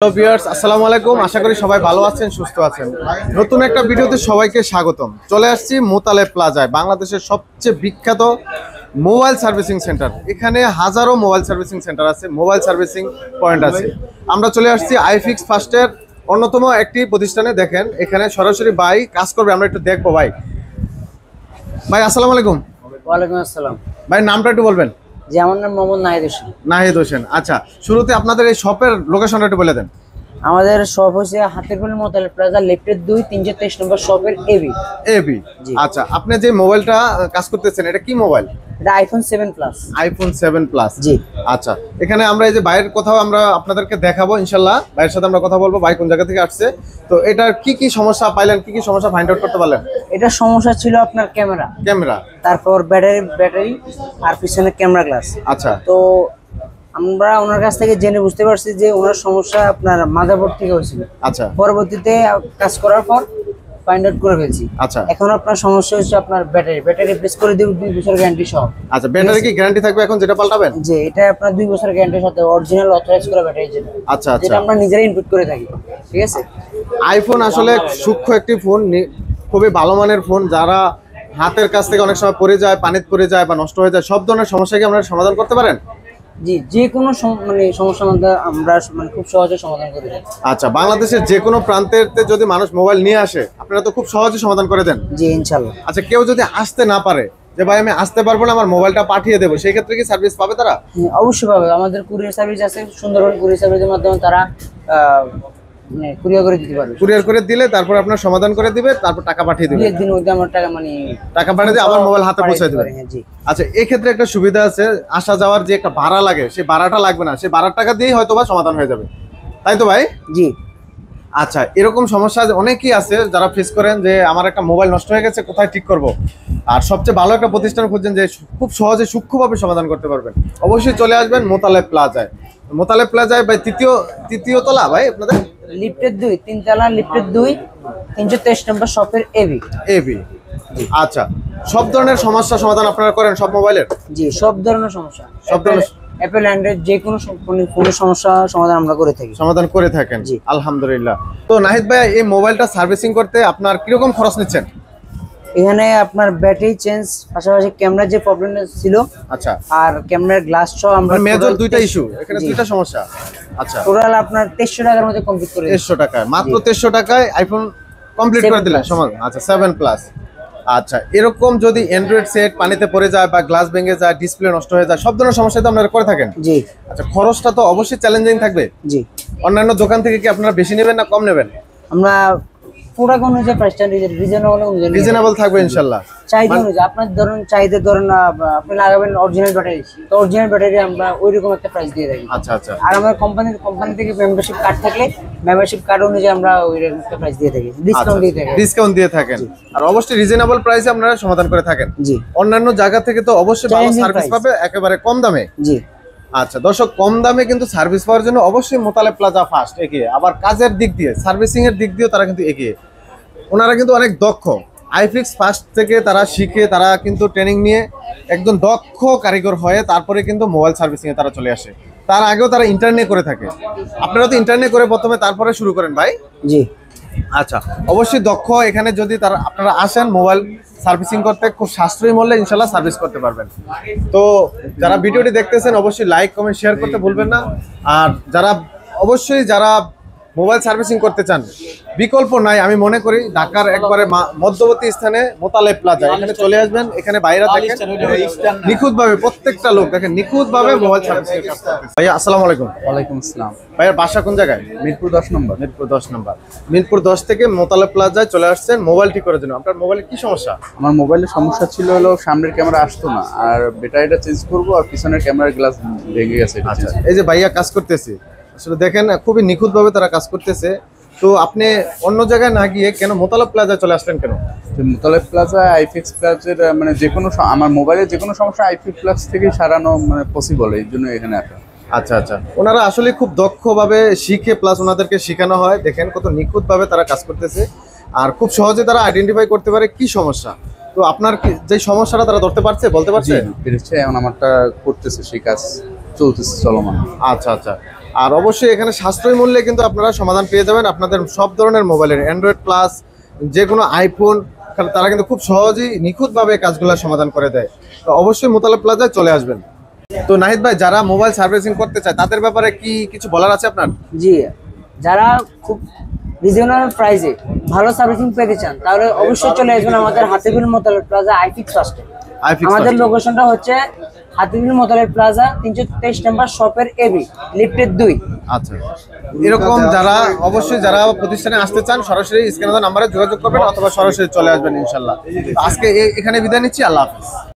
Hello viewers, আসসালামু আলাইকুম। আশা করি সবাই ভালো আছেন, সুস্থ আছেন। নতুন একটা ভিডিওতে সবাইকে স্বাগতম। চলে আসছি মোতালেব প্লাজায়, বাংলাদেশের সবচেয়ে বিখ্যাত মোবাইল সার্ভিসিং সেন্টার। এখানে হাজারো মোবাইল সার্ভিসিং সেন্টার আছে, মোবাইল সার্ভিসিং পয়েন্ট আছে। আমরা চলে আসছি আইফিক্স ফার্স্টের অন্যতম একটি প্রতিষ্ঠানে। দেখেন এখানে সরাসরি ভাই কাজ করবে, আমরা একটু দেখবো। ভাই আসসালামু আলাইকুম। ওয়ালাইকুম আসসালাম। ভাই নামটা একটু বলবেন? জি, আমার নাম মোহাম্মদ নাহিদ হোসেন। নাহিদ হোসেন, আচ্ছা। শুরুতে আপনাদের এই শপের লোকেশনটা একটু বলে দেন। আমাদের শপ হচ্ছে হাতিরপুল মোতালেব প্লাজা লিফটের 2-323 নম্বর শপের এবি। এবি, আচ্ছা। আপনি যে মোবাইলটা কাজ করতেছেন এটা কি মোবাইল? এটা আইফোন 7 প্লাস। আইফোন 7 প্লাস, জি। আচ্ছা, এখানে আমরা এই যে বাইরের কথাও আমরা আপনাদেরকে দেখাবো ইনশাল্লাহ। বাইরের সাথে আমরা কথা বলবো, ভাই কোন জায়গা থেকে আসছে, তো এটার কি কি সমস্যা পাইলেন, কি কি সমস্যা ফাইন্ড আউট করতে পারলেন? এটা সমস্যা ছিল আপনার ক্যামেরা, তারপর ব্যাটারি আর পিছনে ক্যামেরা গ্লাস। আচ্ছা, তো আমরা ওনার কাছ থেকে জেনে বুঝতে পারছি যে ওনার সমস্যা আপনার মাদারবোর্ড থেকে হয়েছিল। আচ্ছা, পরবর্তীতে কাজ করার পর ফাইন্ড আউট করে ফেলছি। আচ্ছা, এখন আপনার সমস্যা হচ্ছে আপনার ব্যাটারি রিপ্লেস করে দিব 2 বছর গ্যারান্টি সহ। আচ্ছা, ব্যাটারি কি গ্যারান্টি থাকবে এখন যেটা পাল্টাবেন? যে এটা আপনার 2 বছর গ্যারান্টির সাথে অরিজিনাল অথরাইজ করা ব্যাটারি জন্য। আচ্ছা, আচ্ছা, যেটা আমরা নিজেরাই ইনপুট করে থাকি। ঠিক আছে। আইফোন আসলে সূক্ষ্ম একটি ফোন, খুবই ভালো মানের ফোন। যারা হাতের কাছ থেকে অনেক সময় পড়ে যায়, পানিতে পড়ে যায় বা নষ্ট হয়ে যায়, সব ধরনের সমস্যা কি আপনারা সমাধান করতে পারেন? জি, যে কোনো সমস্যার মধ্যে আমরা খুব সহজে সমাধান করে দিই। আচ্ছা, বাংলাদেশের যে কোনো প্রান্তেতে যদি মানুষ মোবাইল নিয়ে আসে আপনারা তো খুব সহজে সমাধান করে দেন? জি, ইনশাআল্লাহ। আচ্ছা, কেউ যদি আসতে না পারে, যে ভাই আমি আসতে পারবো না, আমার মোবাইলটা পাঠিয়ে দেবো, সেই ক্ষেত্রে কি সার্ভিস পাবে তারা? অবশ্যই পাবে। আমাদের কুরিয়ার সার্ভিস আছে, সুন্দরবন কুরিয়ার সার্ভিসের মাধ্যমে তারা কুরিয়ার করে দিতে পারবে। কুরিয়ার করে দিলে তারপর আপনার সমাধান করে দিবে, তারপর টাকা পাঠিয়ে দিবে। একদিনের মধ্যে আমার টাকা পাঠিয়ে দিয়ে আবার মোবাইল হাতে পৌঁছে দিবে। জি। আচ্ছা, এই ক্ষেত্রে একটা সুবিধা আছে, আসা যাওয়ার যে একটা ভাড়া লাগে সেই ভাড়াটা লাগবে না, সেই ভাড়ার টাকা দিয়েই হয়তো বা সমাধান হয়ে যাবে, তাই তো ভাই? জি। আচ্ছা, এরকম সমস্যা অনেকেই আছে যারা ফেস করেন যে আমার একটা মোবাইল নষ্ট হয়ে গেছে, কোথায় ঠিক করব। আর সবচেয়ে ভালো একটা প্রতিষ্ঠান খুঁজছেন যে খুব সহজে সূক্ষ্মভাবে সমাধান করতে পারবেন, অবশ্যই চলে আসবেন মোতালেব প্লাজায়। মোতালেব প্লাজায় ভাই তৃতীয় তলা, ভাই আপনাদের লিফটের 2, 3 তলা, লিফটের 2, 323 নম্বর শপের এবি। আচ্ছা, সব ধরনের সমস্যা সমাধান আপনারা করেন সব মোবাইলের? জি, সব ধরনের সমস্যা, সব ধরনের অ্যাপল অ্যান্ড্রয়েড যে কোনো ফোনের সমস্যা সমাধান আমরা করে থাকি। সমাধান করে থাকেন? জি, আলহামদুলিল্লাহ। তো নাহিদ ভাই, এই মোবাইলটা সার্ভিসিং করতে আপনার কিরকম খরচ নিচ্ছেন? এখানে আপনার ব্যাটারি চেঞ্জ, পাশাপাশি ক্যামেরার যে প্রবলেম ছিল, আচ্ছা, আর ক্যামেরার গ্লাস সহ আমরা মেজর দুইটা ইস্যু, এখানে দুইটা সমস্যা। আচ্ছা, টোটাল আপনার 2300 টাকার মধ্যে কমপ্লিট করে 2300 টাকায়, মাত্র 2300 টাকায় আইফোন কমপ্লিট করে দিলেন সমাধান। আচ্ছা, 7 প্লাস। আচ্ছা, এরকম যদি অ্যান্ড্রয়েড সেট পানিতে পড়ে যায় বা গ্লাস ভেঙে যায়, ডিসপ্লে নষ্ট হয়ে যায়, সব ধরনের সমস্যা তো আপনারা করে থাকেন? জি। আচ্ছা, খরচটা তো অবশ্যই চ্যালেঞ্জিং থাকবে? জি। অন্যান্য দোকান থেকে কি আপনারা বেশি নেবেন না কম নেবেন? আমরা প্রোডাক্ট অনুযায়ী প্রাইসটা রিজনেবল থাকবে ইনশাআল্লাহ। চাহিদা অনুযায়ী আপনার ধরুন আপনি লাগাবেন অরিজিনাল ব্যাটারি, তো অরিজিনাল ব্যাটারি আমরা ওইরকম একটা প্রাইস দিয়ে থাকি। আচ্ছা, আচ্ছা। আর আমাদের কোম্পানি থেকে মেম্বারশিপ কার্ড থাকলে মেম্বারশিপ কার্ড অনুযায়ী আমরা ওইরকম একটা প্রাইস দিয়ে থাকি, ডিসকাউন্ট দিয়ে থাকেন। আর অবশ্যই রিজনেবল প্রাইসে আপনারা সমাধান করে থাকেন। জি। অন্যান্য জায়গা থেকে তো অবশ্যই ভালো সার্ভিস পাবে একেবারে কম দামে। জি। আচ্ছা দর্শক, কম দামে কিন্তু সার্ভিস পাওয়ার জন্য অবশ্যই মোতালেব প্লাজা ফার্স্ট এগিয়ে। আবার কাজের দিক দিয়ে, সার্ভিসিং এর দিক দিয়েও তারা কিন্তু এগিয়ে। ওনারা কিন্তু অনেক দক্ষ। আইফিক্স ফার্স্ট থেকে তারা শিখে, তারা কিন্তু ট্রেনিং নিয়ে একজন দক্ষ কারিগর হয়ে তারপরে কিন্তু মোবাইল সার্ভিসিং এ তারা চলে আসে। তার আগেও তারা ইন্টারনেট করে থাকে। আপনারা তো ইন্টারনেট করে প্রথমে তারপরে শুরু করেন ভাই? জি। আচ্ছা, অবশ্যই দক্ষ। এখানে যদি আপনারা আসেন মোবাইল সার্ভিসিং করতে, খুব সাশ্রয়ী মূল্যে ইনশাল্লাহ সার্ভিস করতে পারবেন। তো যারা ভিডিওটি দেখতেছেন অবশ্যই লাইক কমেন্ট শেয়ার করতে ভুলবেন না। আর যারা মোবাইল সার্ভিসিং করতে চান, বিকল্প নাই। আমি মনে করি ঢাকার একবারে মধ্যবর্তী স্থানে মোতালেব প্লাজা, এখানে চলে আসবেন। এখানে বাইরে দেখেন নিখুঁতভাবে, প্রত্যেকটা লোক দেখেন নিখুঁতভাবে মোবাইল সার্ভিসিং করতেছে। ভাইয়া আসসালামু আলাইকুম। ওয়ালাইকুম আসসালাম। ভাইয়ার বাসা কোন জায়গায়? মিরপুর 10 নম্বর। মিরপুর 10 নম্বর। মিরপুর 10 থেকে মোতালেব প্লাজায় চলে আসছেন মোবাইল ঠিক করার জন্য। আপনার মোবাইলের কি সমস্যা? আমার মোবাইলের সমস্যা ছিল হলো সামনের ক্যামেরা আসতো না, আর ব্যাটারিটা চেঞ্জ করবো, আর পিছনের ক্যামেরার গ্লাস ভেঙে গেছে। আচ্ছা, এই যে ভাইয়া কাজ করতেছে, আসলে দেখেন খুবই নিখুঁতভাবে তারা কাজ করতেছে। তো আপনি অন্য জায়গায় না গিয়ে কেন মোতালেব প্লাজায় চলে আসলেন কেন? মোতালেব প্লাজা আইফিক্স প্লাজের আমার মোবাইলের যে কোনো সমস্যা আইফিক্স প্লাস থেকেই সারানো পসিবল, এই জন্য এখানে আসা। আচ্ছা, আচ্ছা। ওনারা আসলে খুব দক্ষভাবে শিখে, প্লাস ওনাদেরকে শেখানো হয়। দেখেন কত নিখুঁতভাবে তারা কাজ করতেছে, আর খুব সহজে তারা আইডেন্টিফাই করতে পারে কি সমস্যা। তো আপনার যে সমস্যাটা তারা ধরতে পারছে, বলতে পারছে? পেরেছে, এখন আমারটা করতেছে, সেই কাজ চলতেছে, চলমান। আচ্ছা, আচ্ছা। আর অবশ্যই এখানে সাশ্রয়ী মূল্যে কিন্তু আপনারা সমাধান পেয়ে যাবেন আপনাদের সব ধরনের মোবাইলের অ্যান্ড্রয়েড প্লাস যে কোনো আইফোন, তারা কিন্তু খুব সহজেই নিখুঁতভাবে কাজগুলো সমাধান করে দেয়। তো অবশ্যই মোতালেব প্লাজায় চলে আসবেন। তো নাহিদ ভাই, যারা মোবাইল সার্ভিসিং করতে চায় তাদের ব্যাপারে কি কিছু বলার আছে আপনার? জি, যারা খুব রিজনেবল প্রাইসে ভালো সার্ভিসিং পেতে চান তাহলে অবশ্যই চলে আসবেন আমাদের হাতিবিল মোতালেব প্লাজা আইফিক্স ফার্স্টে। আমাদের লোকেশনটা হচ্ছে হাতিবিল মোতালেব প্লাজা 323 নম্বর শপের এবি লিফটের 2। আচ্ছা, এরকম যারা অবশ্যই যারা প্রতিষ্ঠানে আসতে চান সরাসরি স্ক্রিনে দেওয়া নাম্বারে যোগাযোগ করবেন অথবা সরাসরি চলে আসবেন ইনশাল্লাহ। আজকে এখানে বিদায় নিচ্ছি, আল্লাহ হাফেজ।